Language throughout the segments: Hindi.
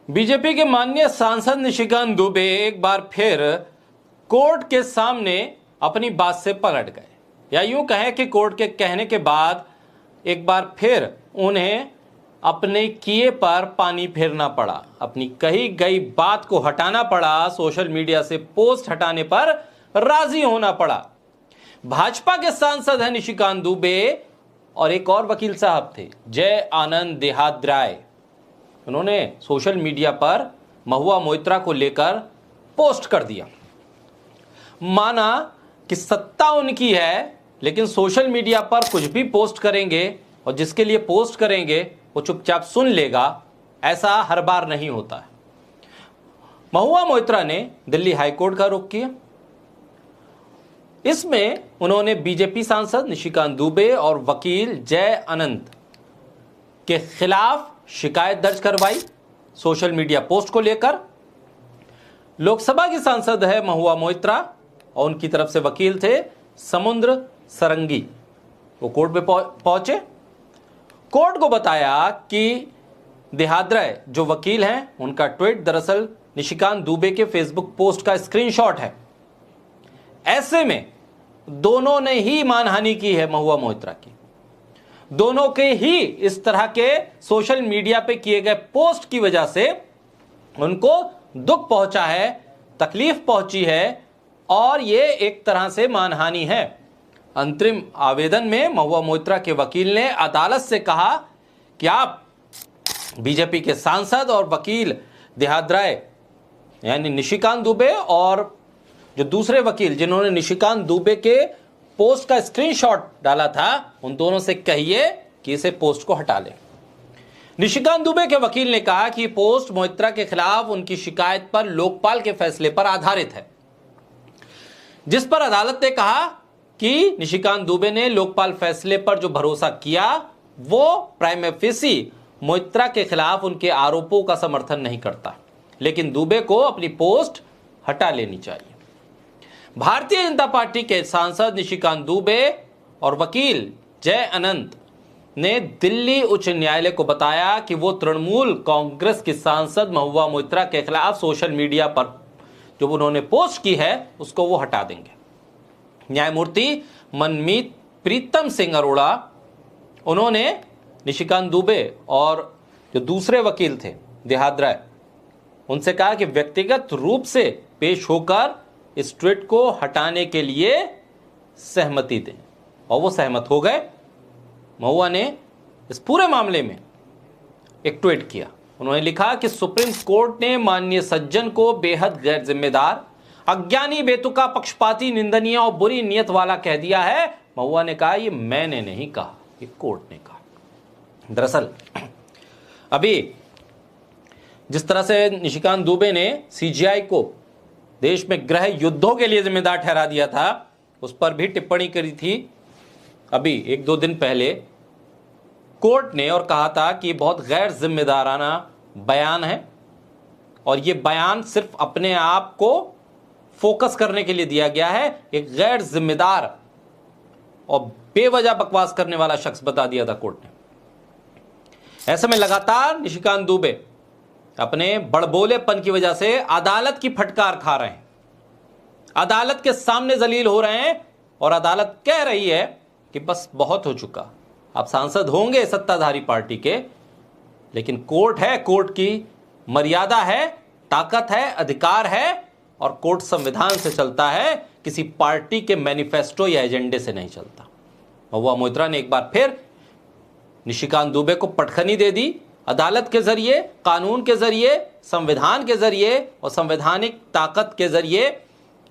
बीजेपी के माननीय सांसद निशिकांत दुबे एक बार फिर कोर्ट के सामने अपनी बात से पलट गए, या यूं कहें कि कोर्ट के कहने के बाद एक बार फिर उन्हें अपने किए पर पानी फेरना पड़ा, अपनी कही गई बात को हटाना पड़ा, सोशल मीडिया से पोस्ट हटाने पर राजी होना पड़ा। भाजपा के सांसद हैं निशिकांत दुबे और एक और वकील साहब थे, जय आनंद देहाद्राय। उन्होंने सोशल मीडिया पर महुआ मोइत्रा को लेकर पोस्ट कर दिया। माना कि सत्ता उनकी है, लेकिन सोशल मीडिया पर कुछ भी पोस्ट करेंगे और जिसके लिए पोस्ट करेंगे वो चुपचाप सुन लेगा, ऐसा हर बार नहीं होता है। महुआ मोइत्रा ने दिल्ली हाईकोर्ट का रुख किया। इसमें उन्होंने बीजेपी सांसद निशिकांत दुबे और वकील जय अनंत के खिलाफ शिकायत दर्ज करवाई सोशल मीडिया पोस्ट को लेकर। लोकसभा की सांसद है महुआ मोइत्रा और उनकी तरफ से वकील थे समुद्र सरंगी। वो कोर्ट में पहुंचे, कोर्ट को बताया कि देहाद्राय जो वकील हैं उनका ट्वीट दरअसल निशिकांत दुबे के फेसबुक पोस्ट का स्क्रीनशॉट है। ऐसे में दोनों ने ही मानहानि की है महुआ मोइत्रा की। दोनों के ही इस तरह के सोशल मीडिया पे किए गए पोस्ट की वजह से उनको दुख पहुंचा है, तकलीफ पहुंची है और ये एक तरह से मानहानि है। अंतरिम आवेदन में महुआ मोइत्रा के वकील ने अदालत से कहा कि आप बीजेपी के सांसद और वकील देहाद्राय यानी निशिकांत दुबे और जो दूसरे वकील जिन्होंने निशिकांत दुबे के पोस्ट का स्क्रीनशॉट डाला था, उन दोनों से कहिए कि इसे पोस्ट को हटा ले। निशिकांत दुबे के वकील ने कहा कि पोस्ट मोइत्रा के खिलाफ उनकी शिकायत पर लोकपाल के फैसले पर आधारित है, जिस पर अदालत ने कहा कि निशिकांत दुबे ने लोकपाल फैसले पर जो भरोसा किया वो प्राइमा फेसी मोइत्रा के खिलाफ उनके आरोपों का समर्थन नहीं करता, लेकिन दुबे को अपनी पोस्ट हटा लेनी चाहिए। भारतीय जनता पार्टी के सांसद निशिकांत दुबे और वकील जय अनंत ने दिल्ली उच्च न्यायालय को बताया कि वो तृणमूल कांग्रेस की सांसद महुआ मोइत्रा के खिलाफ सोशल मीडिया पर जो उन्होंने पोस्ट की है उसको वो हटा देंगे। न्यायमूर्ति मनमीत प्रीतम सिंह अरोड़ा उन्होंने निशिकांत दुबे और जो दूसरे वकील थे देहाद्राय उनसे कहा कि व्यक्तिगत रूप से पेश होकर इस ट्वीट को हटाने के लिए सहमति दें, और वो सहमत हो गए। महुआ ने इस पूरे मामले में एक ट्वीट किया। उन्होंने लिखा कि सुप्रीम कोर्ट ने माननीय सज्जन को बेहद गैर जिम्मेदार, अज्ञानी, बेतुका, पक्षपाती, निंदनीय और बुरी नीयत वाला कह दिया है। महुआ ने कहा ये मैंने नहीं कहा, ये कोर्ट ने कहा। दरअसल अभी जिस तरह से निशिकांत दुबे ने सीजीआई को देश में गृह युद्धों के लिए जिम्मेदार ठहरा दिया था, उस पर भी टिप्पणी करी थी अभी एक दो दिन पहले कोर्ट ने, और कहा था कि बहुत गैर जिम्मेदाराना बयान है और ये बयान सिर्फ अपने आप को फोकस करने के लिए दिया गया है। एक गैर जिम्मेदार और बेवजह बकवास करने वाला शख्स बता दिया था कोर्ट ने। ऐसे में लगातार निशिकांत दुबे अपने बड़बोलेपन की वजह से अदालत की फटकार खा रहे हैं, अदालत के सामने जलील हो रहे हैं और अदालत कह रही है कि बस बहुत हो चुका, आप सांसद होंगे सत्ताधारी पार्टी के, लेकिन कोर्ट है, कोर्ट की मर्यादा है, ताकत है, अधिकार है और कोर्ट संविधान से चलता है, किसी पार्टी के मैनिफेस्टो या एजेंडे से नहीं चलता। महुआ मोइत्रा ने एक बार फिर निशिकांत दुबे को पटखनी दे दी। अदालत के जरिए, कानून के जरिए, संविधान के जरिए और संवैधानिक ताकत के जरिए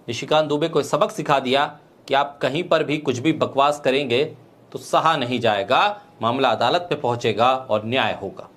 निशिकांत दुबे को सबक सिखा दिया कि आप कहीं पर भी कुछ भी बकवास करेंगे तो सहा नहीं जाएगा, मामला अदालत पे पहुंचेगा और न्याय होगा।